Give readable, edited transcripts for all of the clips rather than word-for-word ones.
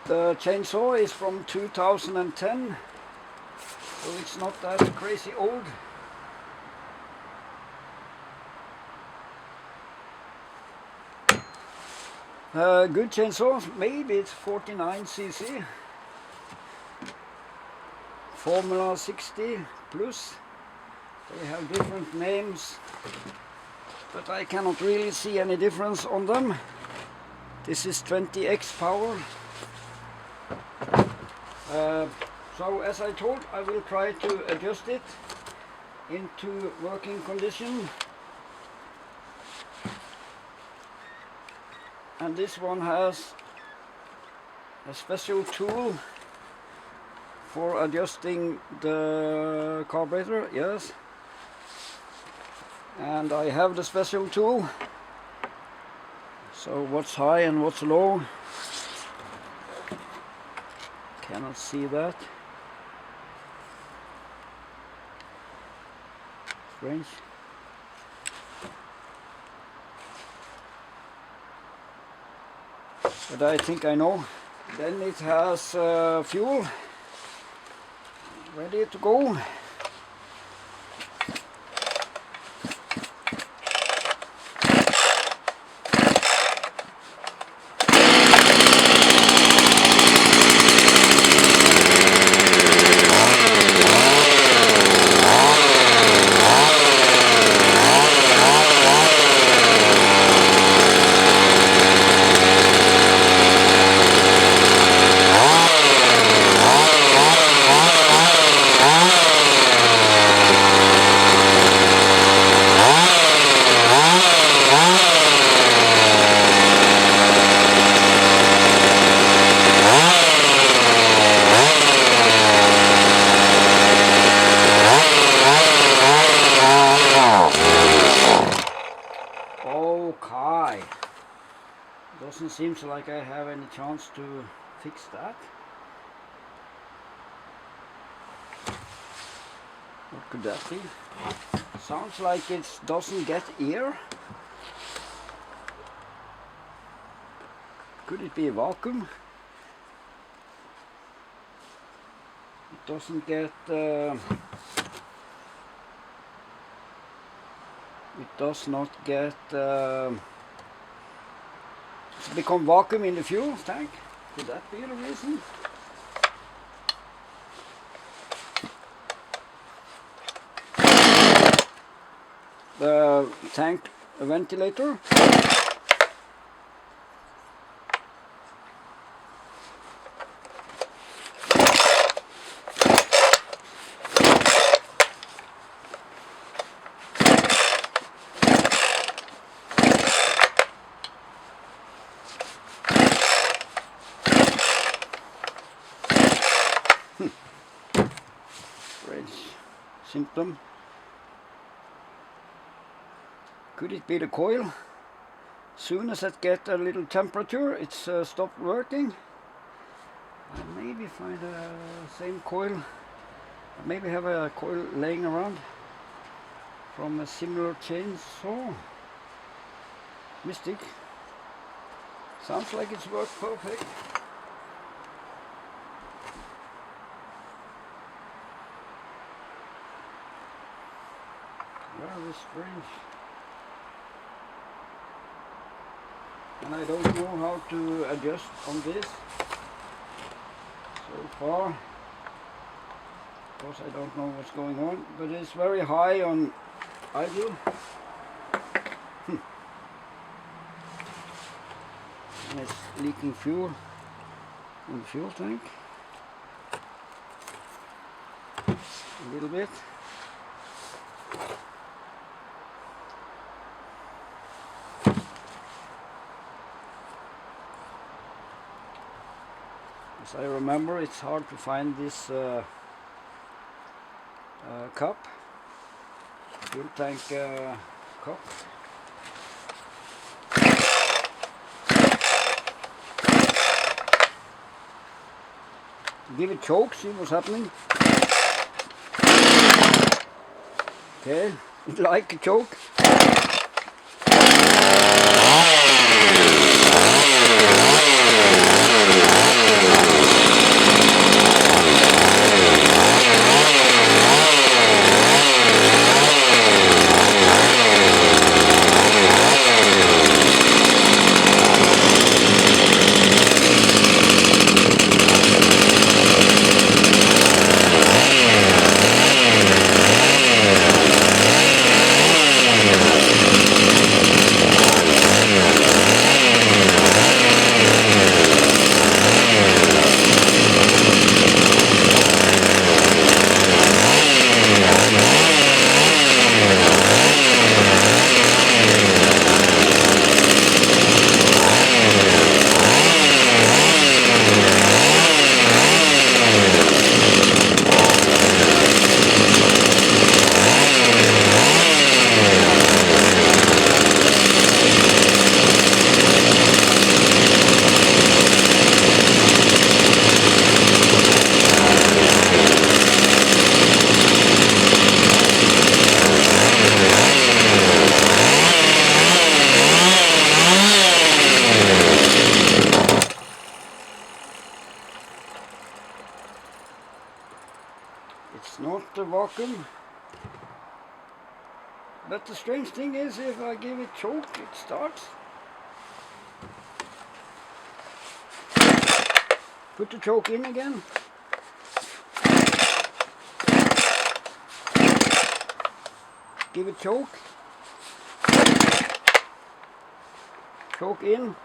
The chainsaw is from 2010, so it's not that crazy old. Good chainsaw, maybe it's 49cc, Formula 60 plus. They have different names, but I cannot really see any difference on them. This is 20x power. So as I told, I will try to adjust it into working condition. And this one has a special tool for adjusting the carburetor, yes. And I have the special tool. So what's high and what's low? Cannot see that. Strange. But I think I know. Then it has fuel ready to go. Okay. Doesn't seem like I have any chance to fix that. What could that be? Sounds like it doesn't get air. Could it be a vacuum? It doesn't get it does not get it's become vacuum in the fuel tank. Could that be the reason? The tank ventilator. Symptom. Could it be the coil? Soon as it gets a little temperature, it's stopped working. I'll maybe find the same coil. I maybe have a coil laying around from a similar chainsaw. Mystic. Sounds like it's worked perfect. Very strange. And I don't know how to adjust on this so far, because I don't know what's going on, but it's very high on idle. And it's leaking fuel in the fuel tank a little bit. As I remember, it's hard to find this cup, fuel tank cup. Give it choke, see what's happening. Okay, like a choke. vacuum. But the strange thing is, if I give it choke, it starts. Put the choke in again. Give it choke. Choke in.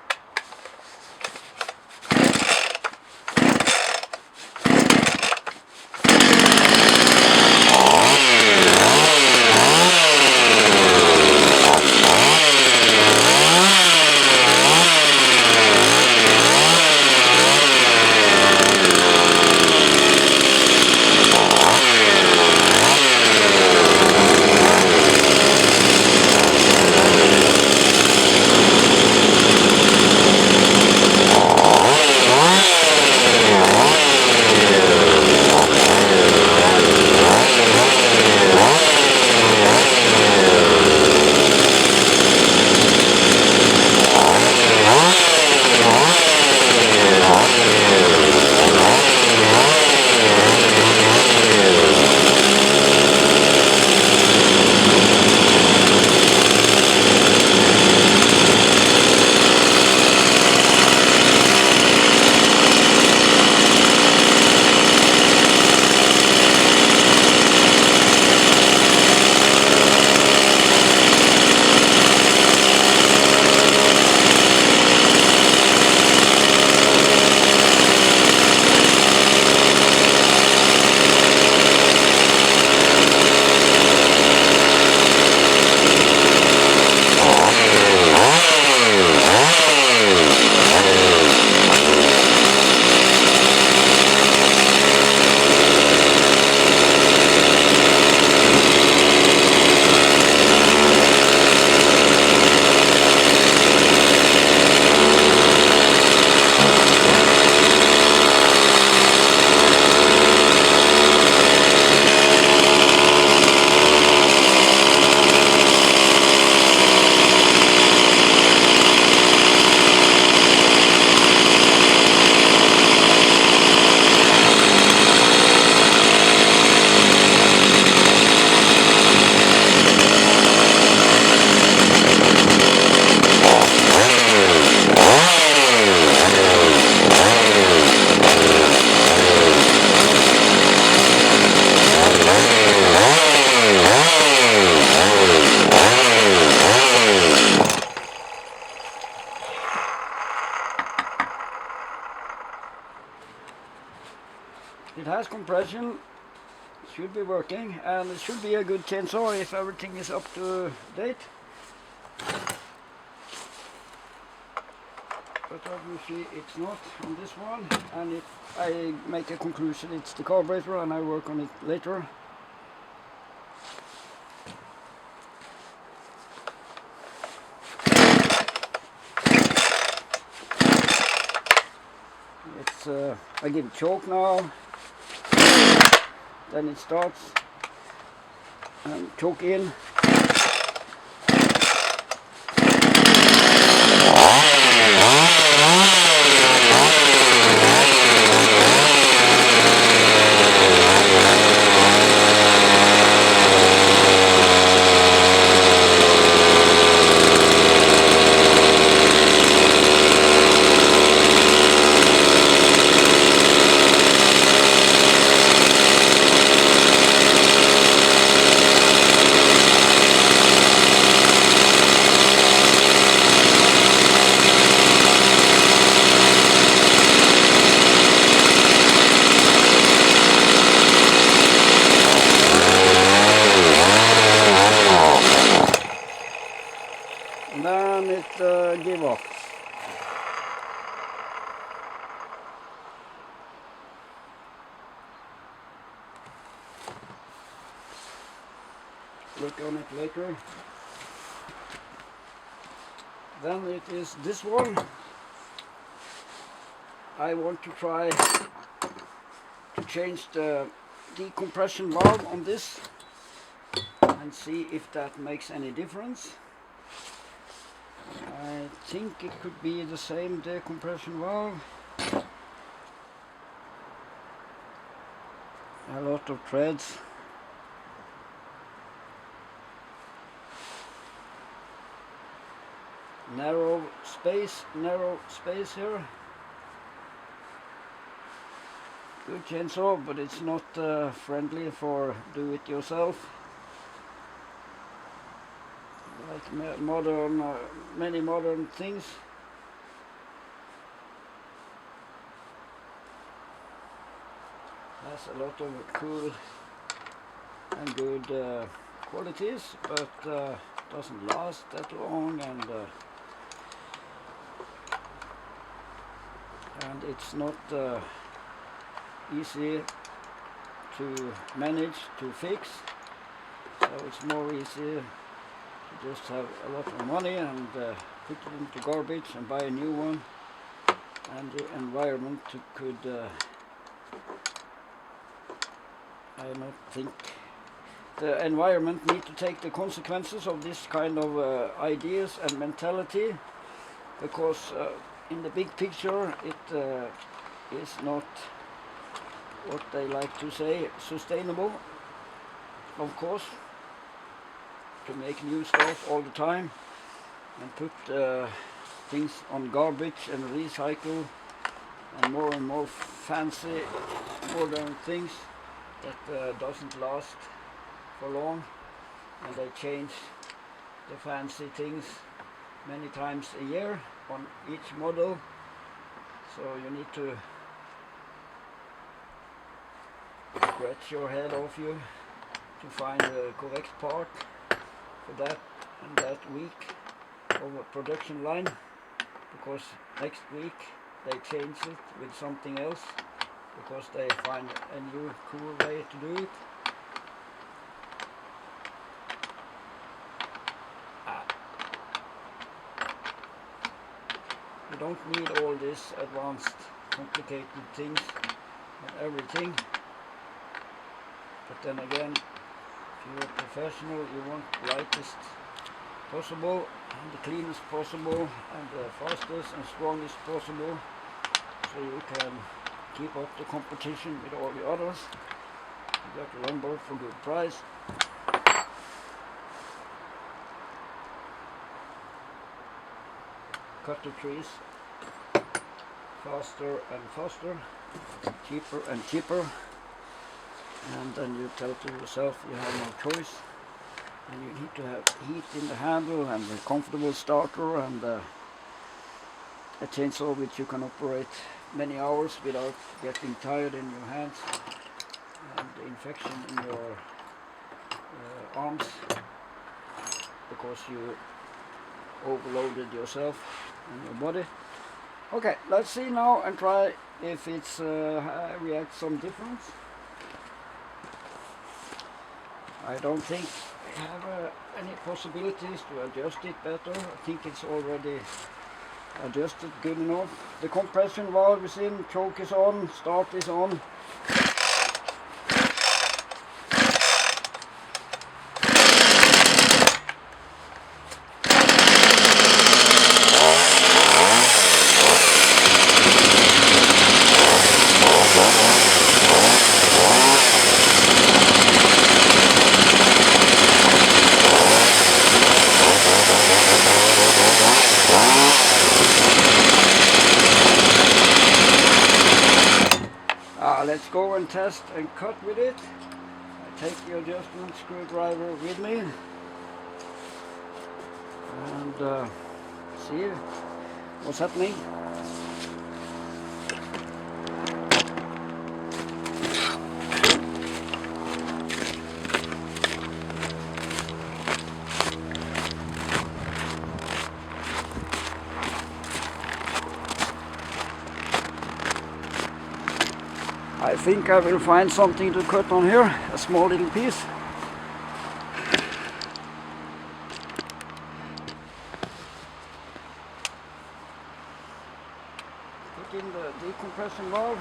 It has compression, should be working, and it should be a good chainsaw if everything is up to date. But obviously it's not on this one, and if I make a conclusion it's the carburetor and I work on it later. It's I give it choke now. Then it starts, and choke in. And then it give up. Look on it later. Then it is this one. I want to try to change the decompression valve on this and see if that makes any difference. I think it could be the same decompression valve. A lot of threads. narrow space here. Good chainsaw, but it's not friendly for do-it-yourself. Like many modern things. Has a lot of cool and good qualities, but doesn't last that long, and it's not easy to manage, to fix. So it's more easy to just have a lot of money and put it into garbage and buy a new one, and the environment could I don't think the environment need to take the consequences of this kind of ideas and mentality, because in the big picture it is not what they like to say sustainable, of course, to make new stuff all the time and put things on garbage and recycle, and more fancy modern things that doesn't last for long, and they change the fancy things many times a year on each model. So you need to scratch your head off you to find the correct part for that and that week of a production line, because next week they change it with something else, because they find a new cool way to do it. You don't need all this advanced, complicated things and everything. But then again, if you're a professional, you want the lightest possible, and the cleanest possible, and the fastest and strongest possible, so you can keep up the competition with all the others. You got a longboard for good price. Cut the trees faster and faster, cheaper and cheaper, and then you tell to yourself you have no choice, and you need to have heat in the handle and a comfortable starter, and a chainsaw which you can operate many hours without getting tired in your hands and infection in your arms because you overloaded yourself and your body. Okay, let's see now and try if it's reacts some difference. I don't think we have any possibilities to adjust it better. I think it's already adjusted good enough. The compression valve is in, choke is on, start is on. Let's go and test and cut with it. I take the adjustment screwdriver with me and see what's happening. I think I will find something to cut on here, a small little piece. Put in the decompression valve.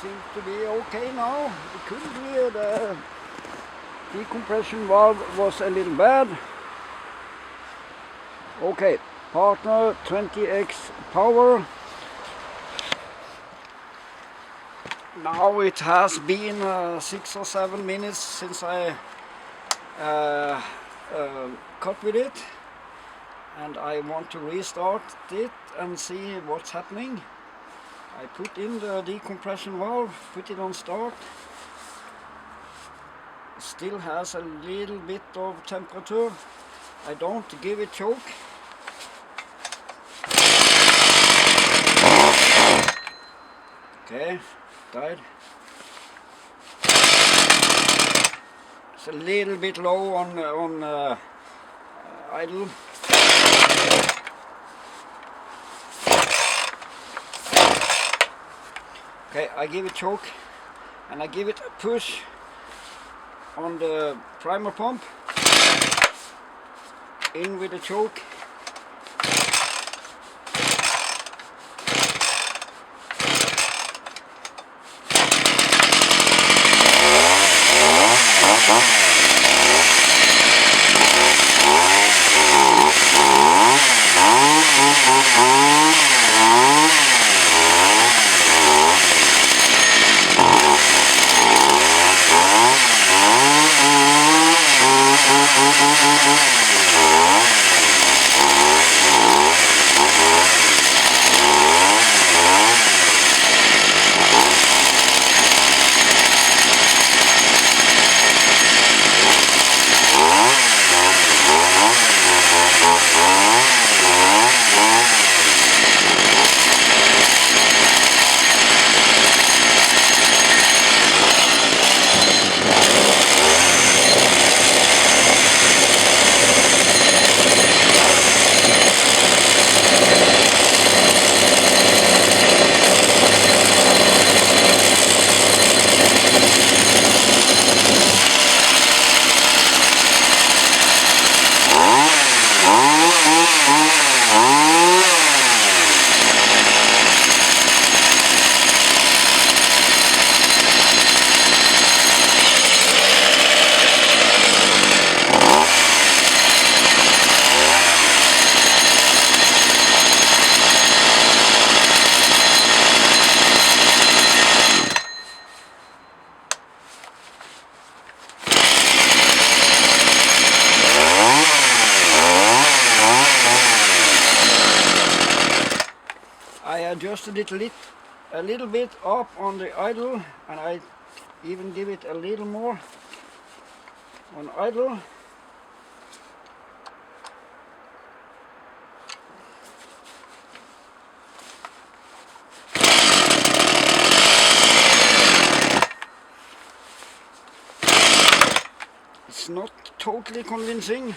seems to be okay now. It could be the decompression valve was a little bad. Okay, partner 20x power. Now it has been 6 or 7 minutes since I cut with it, and I want to restart it and see what's happening. I put in the decompression valve, put it on start. Still has a little bit of temperature. I don't give it choke. Okay, died. It's a little bit low on idle. Okay, I give it choke and I give it a push on the primer pump, in with the choke. I adjusted it a little bit up on the idle, and I even give it a little more on idle. It's not totally convincing.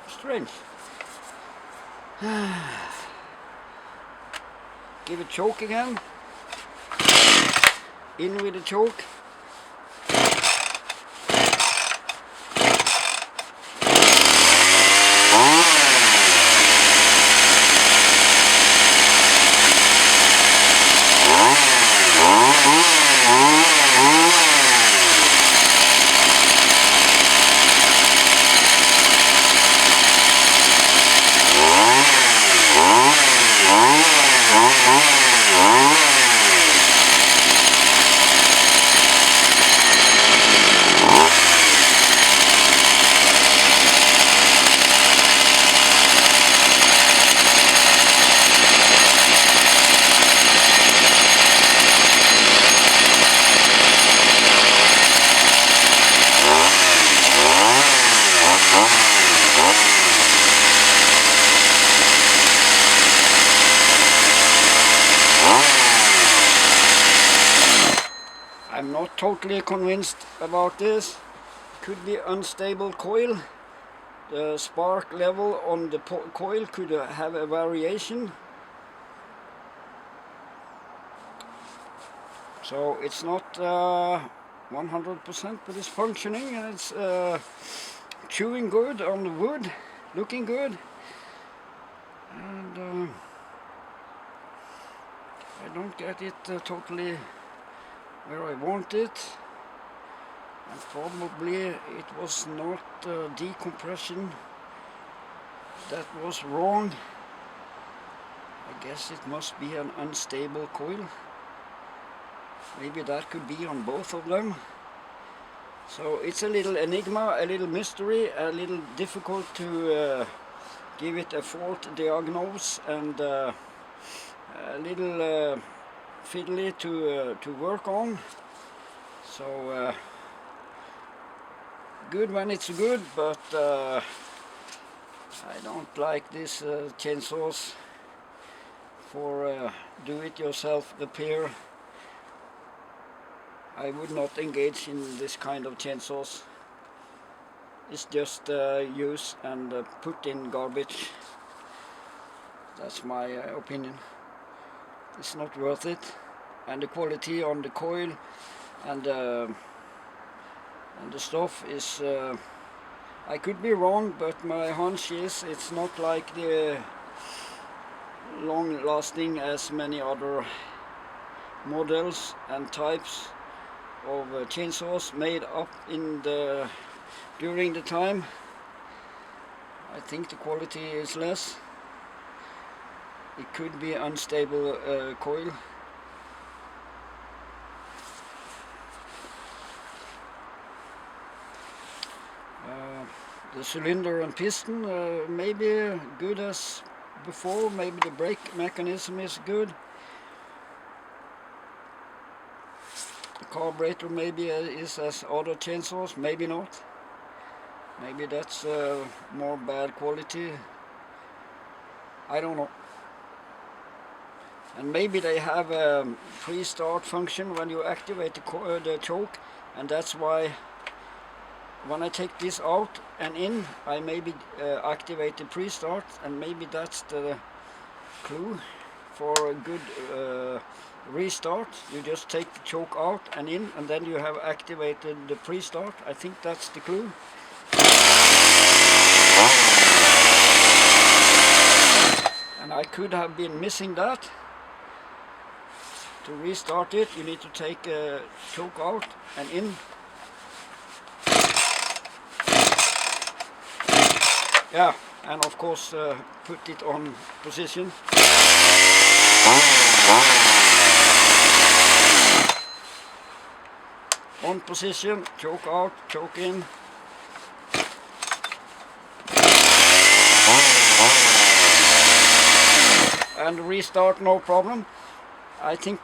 Strange. Give it choke again. In with the choke. I'm not totally convinced about this. Could be unstable coil. The spark level on the coil could have a variation. So it's not 100%, but it's functioning, and it's chewing good on the wood, looking good, and I don't get it totally where I want it, and probably it was not decompression that was wrong. I guess it must be an unstable coil. Maybe that could be on both of them. So it's a little enigma, a little mystery, a little difficult to give it a fault diagnose, and a little fiddly to work on. So good when it's good, but I don't like this chainsaws for do-it-yourself repair. I would not engage in this kind of chainsaws. It's just use and put in garbage. That's my opinion. It's not worth it, and the quality on the coil and the stuff is, I could be wrong, but my hunch is it's not like the long lasting as many other models and types of chainsaws made up in the during the time. I think the quality is less. It could be unstable coil. The cylinder and piston maybe good as before. Maybe the brake mechanism is good. The carburetor maybe is as other chainsaws, maybe not. Maybe that's more bad quality. I don't know. And maybe they have a pre-start function when you activate the choke, and that's why when I take this out and in, I maybe activate the pre-start, and maybe that's the clue for a good restart. You just take the choke out and in, and then you have activated the pre-start. I think that's the clue. And I could have been missing that. To restart it, you need to take a choke out and in. Yeah, and of course put it on position. On position, choke out, choke in. And restart, no problem. I think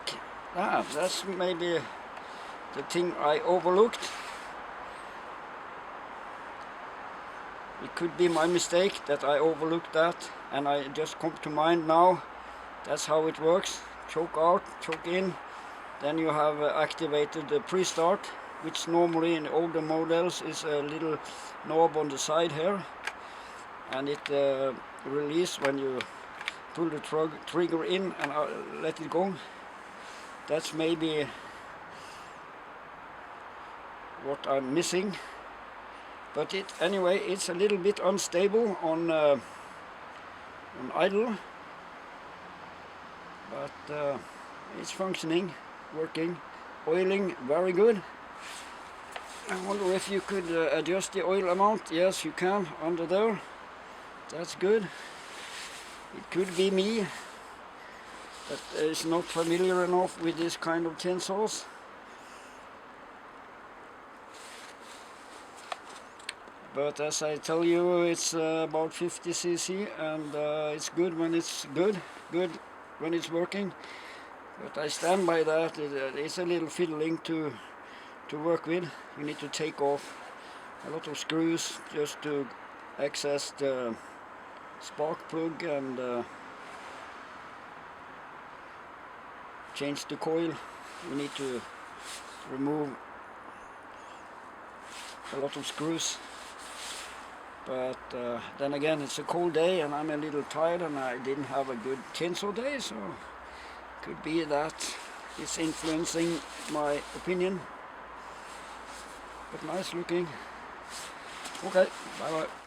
that's maybe the thing I overlooked. It could be my mistake that I overlooked that, and I just come to mind now. That's how it works. Choke out, choke in, then you have activated the pre-start, which normally in older models is a little knob on the side here, and it releases when you pull the trigger in and let it go. That's maybe what I'm missing. But anyway, it's a little bit unstable on idle, but it's functioning, working, oiling very good. I wonder if you could adjust the oil amount. Yes, you can under there. That's good. It could be me that is not familiar enough with this kind of chainsaws. But as I tell you, it's about 50 cc, and it's good when it's good when it's working. But I stand by that. It's a little fiddling to work with. You need to take off a lot of screws just to access the spark plug and change the coil. You need to remove a lot of screws. But then again, it's a cold day and I'm a little tired and I didn't have a good chainsaw day, so could be that is influencing my opinion. But nice looking. Okay, bye bye.